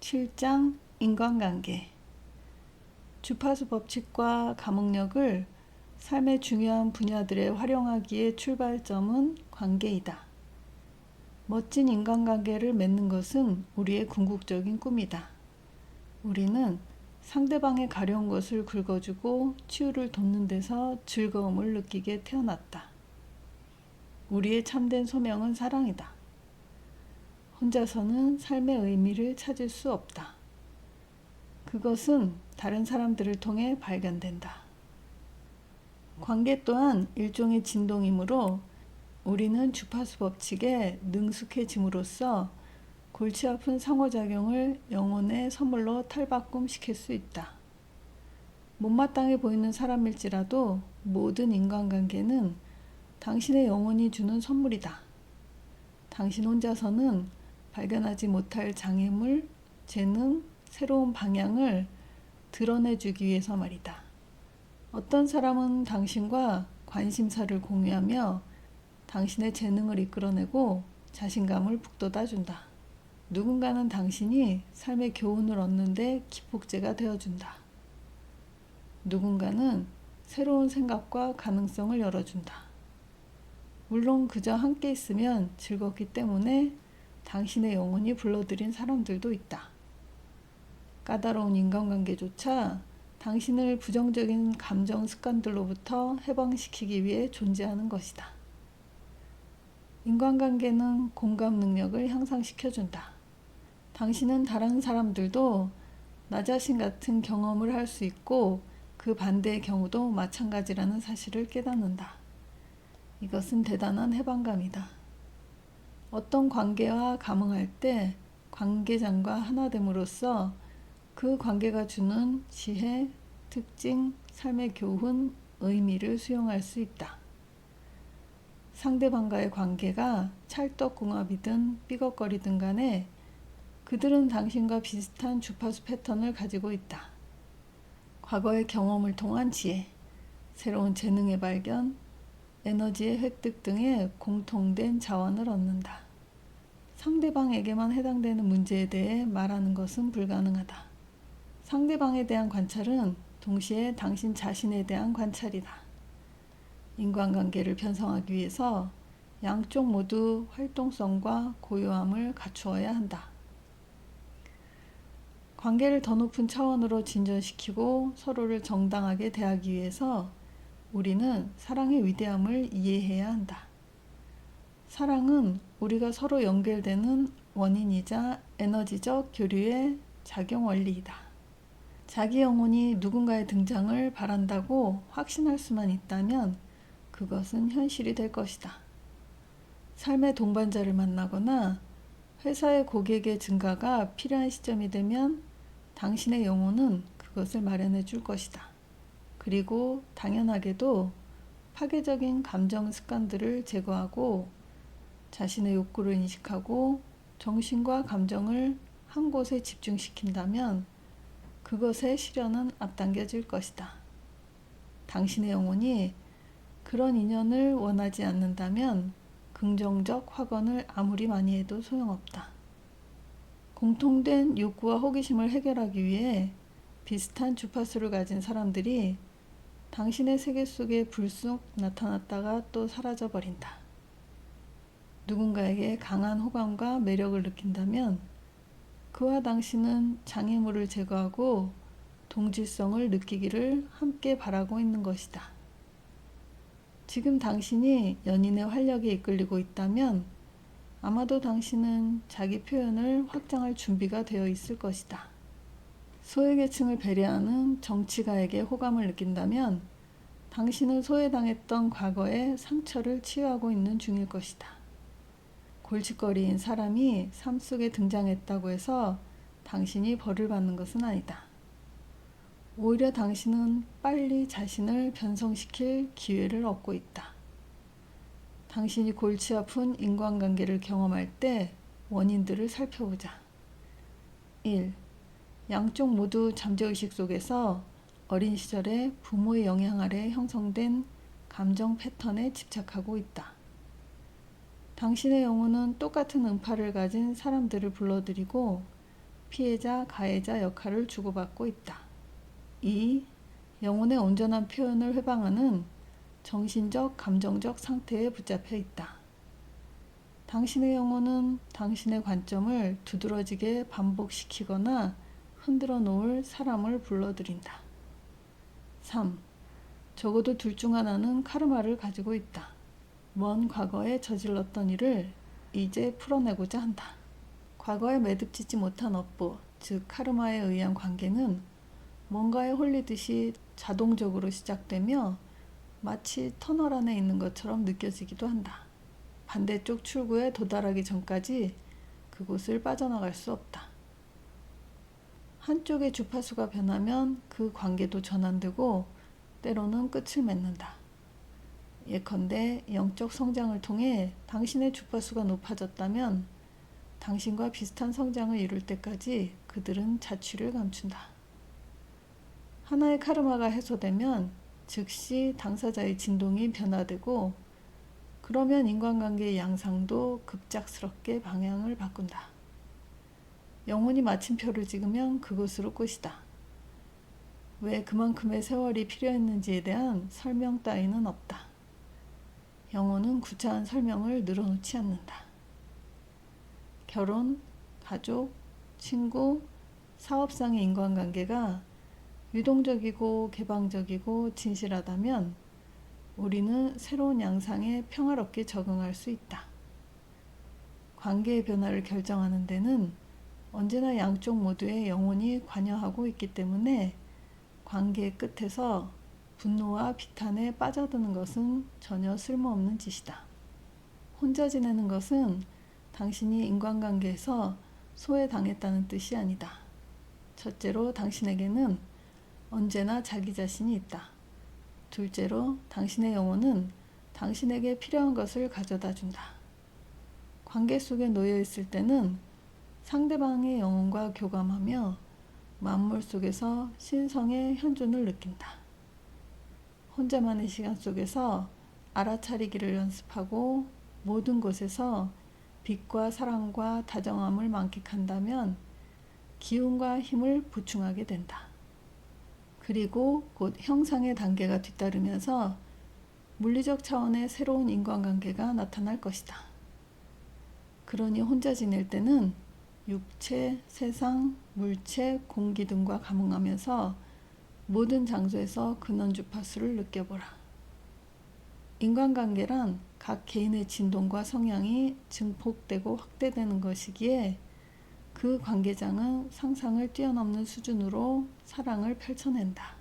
7장 인간관계. 주파수 법칙과 감흥력을 삶의 중요한 분야들에 활용하기의 출발점은 관계이다. 멋진 인간관계를 맺는 것은 우리의 궁극적인 꿈이다. 우리는 상대방의 가려운 것을 긁어주고 치유를 돕는 데서 즐거움을 느끼게 태어났다. 우리의 참된 소명은 사랑이다. 혼자서는 삶의 의미를 찾을 수 없다. 그것은 다른 사람들을 통해 발견된다. 관계 또한 일종의 진동이므로 우리는 주파수 법칙에 능숙해짐으로써 골치 아픈 상호작용을 영혼의 선물로 탈바꿈시킬 수 있다. 못마땅해 보이는 사람일지라도 모든 인간관계는 당신의 영혼이 주는 선물이다. 당신 혼자서는 발견하지 못할 장애물, 재능, 새로운 방향을 드러내주기 위해서 말이다. 어떤 사람은 당신과 관심사를 공유하며 당신의 재능을 이끌어내고 자신감을 북돋아준다. 누군가는 당신이 삶의 교훈을 얻는데 기폭제가 되어준다. 누군가는 새로운 생각과 가능성을 열어준다. 물론 그저 함께 있으면 즐겁기 때문에 당신의 영혼이 불러들인 사람들도 있다. 까다로운 인간관계조차 당신을 부정적인 감정 습관들로부터 해방시키기 위해 존재하는 것이다. 인간관계는 공감 능력을 향상시켜준다. 당신은 다른 사람들도 나 자신 같은 경험을 할 수 있고 그 반대의 경우도 마찬가지라는 사실을 깨닫는다. 이것은 대단한 해방감이다. 어떤 관계와 감흥할 때 관계장과 하나됨으로써 그 관계가 주는 지혜, 특징, 삶의 교훈, 의미를 수용할 수 있다. 상대방과의 관계가 찰떡궁합이든 삐걱거리든 간에 그들은 당신과 비슷한 주파수 패턴을 가지고 있다. 과거의 경험을 통한 지혜, 새로운 재능의 발견, 에너지의 획득 등의 공통된 자원을 얻는다. 상대방에게만 해당되는 문제에 대해 말하는 것은 불가능하다. 상대방에 대한 관찰은 동시에 당신 자신에 대한 관찰이다. 인간관계를 편성하기 위해서 양쪽 모두 활동성과 고요함을 갖추어야 한다. 관계를 더 높은 차원으로 진전시키고 서로를 정당하게 대하기 위해서 우리는 사랑의 위대함을 이해해야 한다. 사랑은 우리가 서로 연결되는 원인이자 에너지적 교류의 작용 원리이다. 자기 영혼이 누군가의 등장을 바란다고 확신할 수만 있다면 그것은 현실이 될 것이다. 삶의 동반자를 만나거나 회사의 고객의 증가가 필요한 시점이 되면 당신의 영혼은 그것을 마련해 줄 것이다. 그리고 당연하게도 파괴적인 감정 습관들을 제거하고 자신의 욕구를 인식하고 정신과 감정을 한 곳에 집중시킨다면 그것의 실현은 앞당겨질 것이다. 당신의 영혼이 그런 인연을 원하지 않는다면 긍정적 확언을 아무리 많이 해도 소용없다. 공통된 욕구와 호기심을 해결하기 위해 비슷한 주파수를 가진 사람들이 당신의 세계 속에 불쑥 나타났다가 또 사라져버린다. 누군가에게 강한 호감과 매력을 느낀다면 그와 당신은 장애물을 제거하고 동질성을 느끼기를 함께 바라고 있는 것이다. 지금 당신이 연인의 활력에 이끌리고 있다면 아마도 당신은 자기 표현을 확장할 준비가 되어 있을 것이다. 소외계층을 배려하는 정치가에게 호감을 느낀다면 당신은 소외당했던 과거의 상처를 치유하고 있는 중일 것이다. 골칫거리인 사람이 삶 속에 등장했다고 해서 당신이 벌을 받는 것은 아니다. 오히려 당신은 빨리 자신을 변성시킬 기회를 얻고 있다. 당신이 골치 아픈 인간관계를 경험할 때 원인들을 살펴보자. 1. 양쪽 모두 잠재의식 속에서 어린 시절에 부모의 영향 아래 형성된 감정 패턴에 집착하고 있다. 당신의 영혼은 똑같은 음파를 가진 사람들을 불러들이고 피해자, 가해자 역할을 주고받고 있다. 2. 영혼의 온전한 표현을 회방하는 정신적, 감정적 상태에 붙잡혀 있다. 당신의 영혼은 당신의 관점을 두드러지게 반복시키거나 흔들어 놓을 사람을 불러들인다. 3. 적어도 둘 중 하나는 카르마를 가지고 있다. 먼 과거에 저질렀던 일을 이제 풀어내고자 한다. 과거에 매듭짓지 못한 업보, 즉 카르마에 의한 관계는 뭔가에 홀리듯이 자동적으로 시작되며 마치 터널 안에 있는 것처럼 느껴지기도 한다. 반대쪽 출구에 도달하기 전까지 그곳을 빠져나갈 수 없다. 한쪽의 주파수가 변하면 그 관계도 전환되고 때로는 끝을 맺는다. 예컨대 영적 성장을 통해 당신의 주파수가 높아졌다면 당신과 비슷한 성장을 이룰 때까지 그들은 자취를 감춘다. 하나의 카르마가 해소되면 즉시 당사자의 진동이 변화되고 그러면 인간관계의 양상도 급작스럽게 방향을 바꾼다. 영혼이 마침표를 찍으면 그것으로 끝이다. 왜 그만큼의 세월이 필요했는지에 대한 설명 따위는 없다. 영혼은 구차한 설명을 늘어놓지 않는다. 결혼, 가족, 친구, 사업상의 인간관계가 유동적이고 개방적이고 진실하다면 우리는 새로운 양상에 평화롭게 적응할 수 있다. 관계의 변화를 결정하는 데는 언제나 양쪽 모두의 영혼이 관여하고 있기 때문에 관계의 끝에서 분노와 비탄에 빠져드는 것은 전혀 쓸모없는 짓이다. 혼자 지내는 것은 당신이 인간관계에서 소외당했다는 뜻이 아니다. 첫째로 당신에게는 언제나 자기 자신이 있다. 둘째로 당신의 영혼은 당신에게 필요한 것을 가져다 준다. 관계 속에 놓여 있을 때는 상대방의 영혼과 교감하며 만물 속에서 신성의 현존을 느낀다. 혼자만의 시간 속에서 알아차리기를 연습하고 모든 곳에서 빛과 사랑과 다정함을 만끽한다면 기운과 힘을 보충하게 된다. 그리고 곧 형상의 단계가 뒤따르면서 물리적 차원의 새로운 인간관계가 나타날 것이다. 그러니 혼자 지낼 때는 육체, 세상, 물체, 공기 등과 감응하면서 모든 장소에서 근원 주파수를 느껴보라. 인간관계란 각 개인의 진동과 성향이 증폭되고 확대되는 것이기에 그 관계장은 상상을 뛰어넘는 수준으로 사랑을 펼쳐낸다.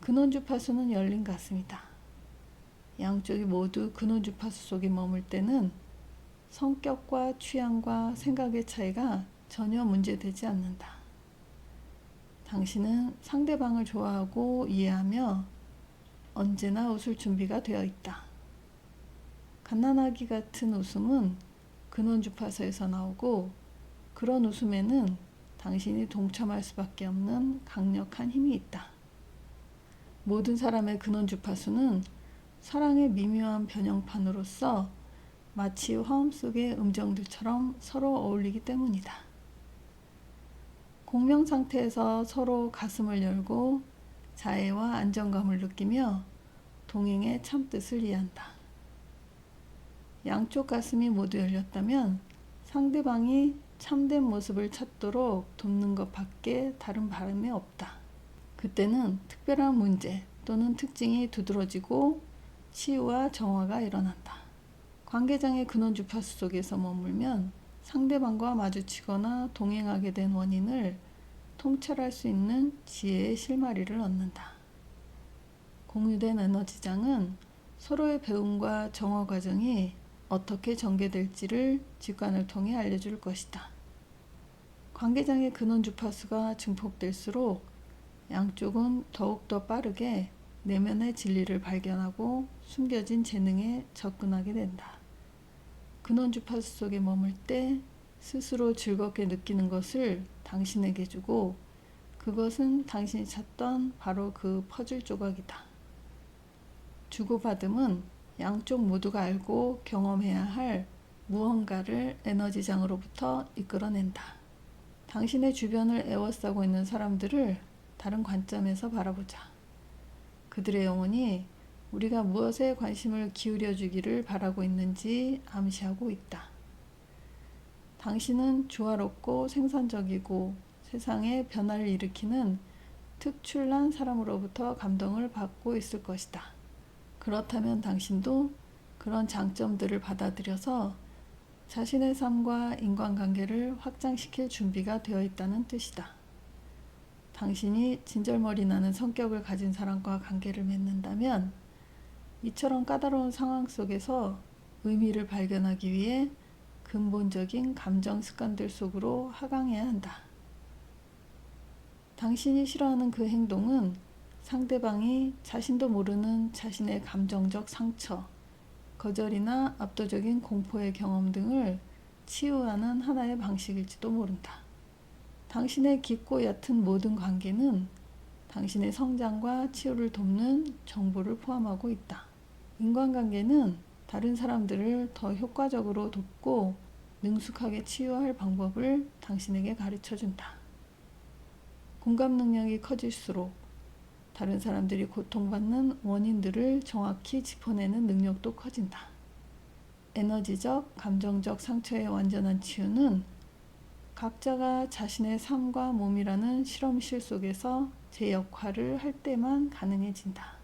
근원 주파수는 열린 가슴이다. 양쪽이 모두 근원 주파수 속에 머물 때는 성격과 취향과 생각의 차이가 전혀 문제되지 않는다. 당신은 상대방을 좋아하고 이해하며 언제나 웃을 준비가 되어 있다. 갓난아기 같은 웃음은 근원 주파수에서 나오고 그런 웃음에는 당신이 동참할 수밖에 없는 강력한 힘이 있다. 모든 사람의 근원 주파수는 사랑의 미묘한 변형판으로서 마치 화음 속의 음정들처럼 서로 어울리기 때문이다. 공명 상태에서 서로 가슴을 열고 자애와 안정감을 느끼며 동행의 참뜻을 이해한다. 양쪽 가슴이 모두 열렸다면 상대방이 참된 모습을 찾도록 돕는 것 밖에 다른 바람이 없다. 그때는 특별한 문제 또는 특징이 두드러지고 치유와 정화가 일어난다. 관계장의 근원 주파수 속에서 머물면 상대방과 마주치거나 동행하게 된 원인을 통찰할 수 있는 지혜의 실마리를 얻는다. 공유된 에너지장은 서로의 배움과 정화 과정이 어떻게 전개될지를 직관을 통해 알려줄 것이다. 관계장의 근원 주파수가 증폭될수록 양쪽은 더욱더 빠르게 내면의 진리를 발견하고 숨겨진 재능에 접근하게 된다. 근원 주파수 속에 머물 때 스스로 즐겁게 느끼는 것을 당신에게 주고 그것은 당신이 찾던 바로 그 퍼즐 조각이다. 주고받음은 양쪽 모두가 알고 경험해야 할 무언가를 에너지장으로부터 이끌어낸다. 당신의 주변을 에워싸고 있는 사람들을 다른 관점에서 바라보자. 그들의 영혼이 우리가 무엇에 관심을 기울여 주기를 바라고 있는지 암시하고 있다. 당신은 조화롭고 생산적이고 세상에 변화를 일으키는 특출난 사람으로부터 감동을 받고 있을 것이다. 그렇다면 당신도 그런 장점들을 받아들여서 자신의 삶과 인간관계를 확장시킬 준비가 되어 있다는 뜻이다. 당신이 진절머리 나는 성격을 가진 사람과 관계를 맺는다면 이처럼 까다로운 상황 속에서 의미를 발견하기 위해 근본적인 감정 습관들 속으로 하강해야 한다. 당신이 싫어하는 그 행동은 상대방이 자신도 모르는 자신의 감정적 상처, 거절이나 압도적인 공포의 경험 등을 치유하는 하나의 방식일지도 모른다. 당신의 깊고 얕은 모든 관계는 당신의 성장과 치유를 돕는 정보를 포함하고 있다. 인간관계는 다른 사람들을 더 효과적으로 돕고 능숙하게 치유할 방법을 당신에게 가르쳐준다. 공감 능력이 커질수록 다른 사람들이 고통받는 원인들을 정확히 짚어내는 능력도 커진다. 에너지적, 감정적 상처의 완전한 치유는 각자가 자신의 삶과 몸이라는 실험실 속에서 제 역할을 할 때만 가능해진다.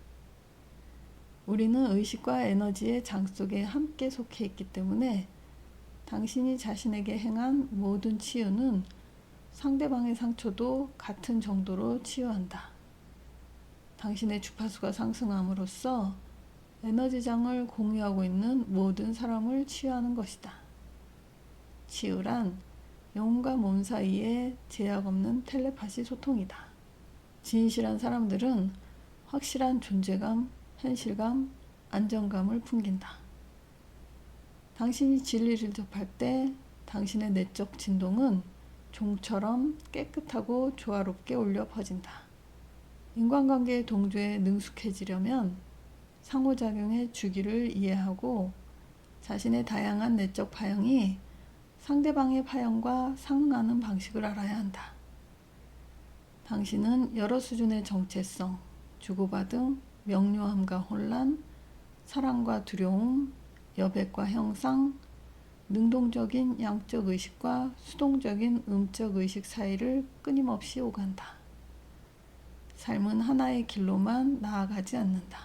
우리는 의식과 에너지의 장 속에 함께 속해 있기 때문에 당신이 자신에게 행한 모든 치유는 상대방의 상처도 같은 정도로 치유한다. 당신의 주파수가 상승함으로써 에너지장을 공유하고 있는 모든 사람을 치유하는 것이다. 치유란 영혼과 몸 사이에 제약 없는 텔레파시 소통이다. 진실한 사람들은 확실한 존재감, 현실감, 안정감을 풍긴다. 당신이 진리를 접할 때 당신의 내적 진동은 종처럼 깨끗하고 조화롭게 울려 퍼진다. 인간관계의 동조에 능숙해지려면 상호작용의 주기를 이해하고 자신의 다양한 내적 파형이 상대방의 파형과 상응하는 방식을 알아야 한다. 당신은 여러 수준의 정체성, 주고받음, 명료함과 혼란, 사랑과 두려움, 여백과 형상, 능동적인 양적 의식과 수동적인 음적 의식 사이를 끊임없이 오간다. 삶은 하나의 길로만 나아가지 않는다.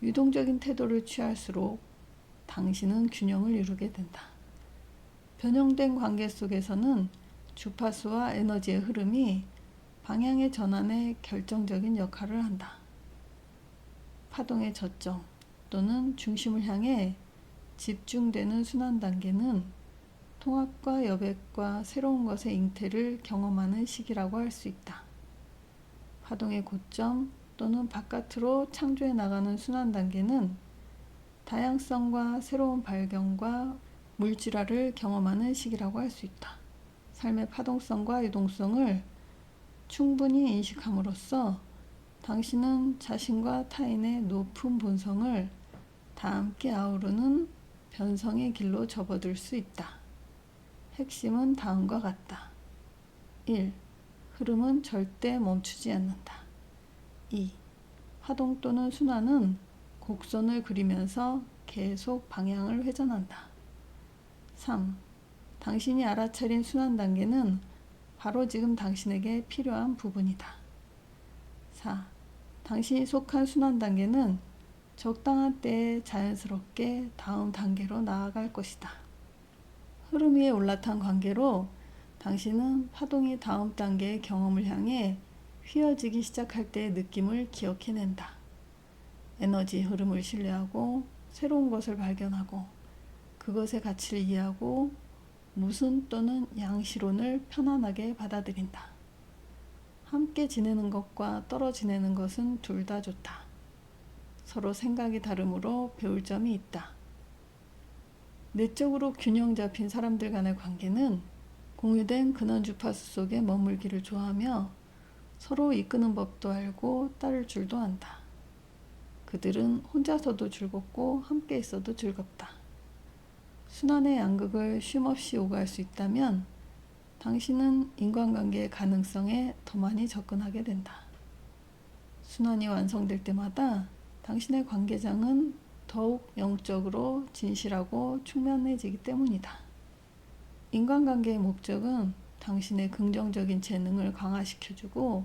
유동적인 태도를 취할수록 당신은 균형을 이루게 된다. 변형된 관계 속에서는 주파수와 에너지의 흐름이 방향의 전환에 결정적인 역할을 한다. 파동의 저점 또는 중심을 향해 집중되는 순환 단계는 통합과 여백과 새로운 것의 잉태를 경험하는 시기라고 할 수 있다. 파동의 고점 또는 바깥으로 창조해 나가는 순환 단계는 다양성과 새로운 발견과 물질화를 경험하는 시기라고 할 수 있다. 삶의 파동성과 유동성을 충분히 인식함으로써 당신은 자신과 타인의 높은 본성을 다 함께 아우르는 변성의 길로 접어들 수 있다. 핵심은 다음과 같다. 1. 흐름은 절대 멈추지 않는다. 2. 파동 또는 순환은 곡선을 그리면서 계속 방향을 회전한다. 3. 당신이 알아차린 순환 단계는 바로 지금 당신에게 필요한 부분이다. 4. 당신이 속한 순환 단계는 적당한 때에 자연스럽게 다음 단계로 나아갈 것이다. 흐름 위에 올라탄 관계로 당신은 파동이 다음 단계의 경험을 향해 휘어지기 시작할 때의 느낌을 기억해낸다. 에너지 흐름을 신뢰하고 새로운 것을 발견하고 그것의 가치를 이해하고 무슨 또는 양시론을 편안하게 받아들인다. 함께 지내는 것과 떨어 지내는 것은 둘 다 좋다. 서로 생각이 다르므로 배울 점이 있다. 내적으로 균형 잡힌 사람들 간의 관계는 공유된 근원 주파수 속에 머물기를 좋아하며 서로 이끄는 법도 알고 따를 줄도 안다. 그들은 혼자서도 즐겁고 함께 있어도 즐겁다. 순환의 양극을 쉼없이 오갈 수 있다면 당신은 인간관계의 가능성에 더 많이 접근하게 된다. 순환이 완성될 때마다 당신의 관계장은 더욱 영적으로 진실하고 충만해지기 때문이다. 인간관계의 목적은 당신의 긍정적인 재능을 강화시켜주고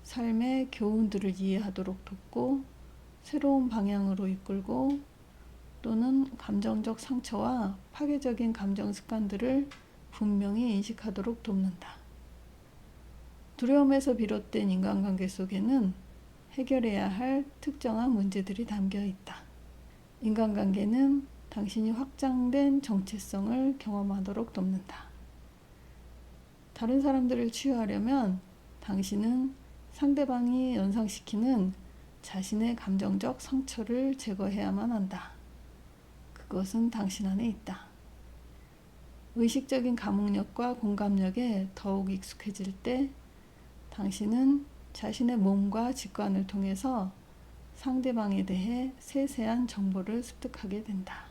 삶의 교훈들을 이해하도록 돕고 새로운 방향으로 이끌고 또는 감정적 상처와 파괴적인 감정 습관들을 분명히 인식하도록 돕는다. 두려움에서 비롯된 인간관계 속에는 해결해야 할 특정한 문제들이 담겨 있다. 인간관계는 당신이 확장된 정체성을 경험하도록 돕는다. 다른 사람들을 치유하려면 당신은 상대방이 연상시키는 자신의 감정적 상처를 제거해야만 한다. 그것은 당신 안에 있다. 의식적인 감흥력과 공감력에 더욱 익숙해질 때 당신은 자신의 몸과 직관을 통해서 상대방에 대해 세세한 정보를 습득하게 된다.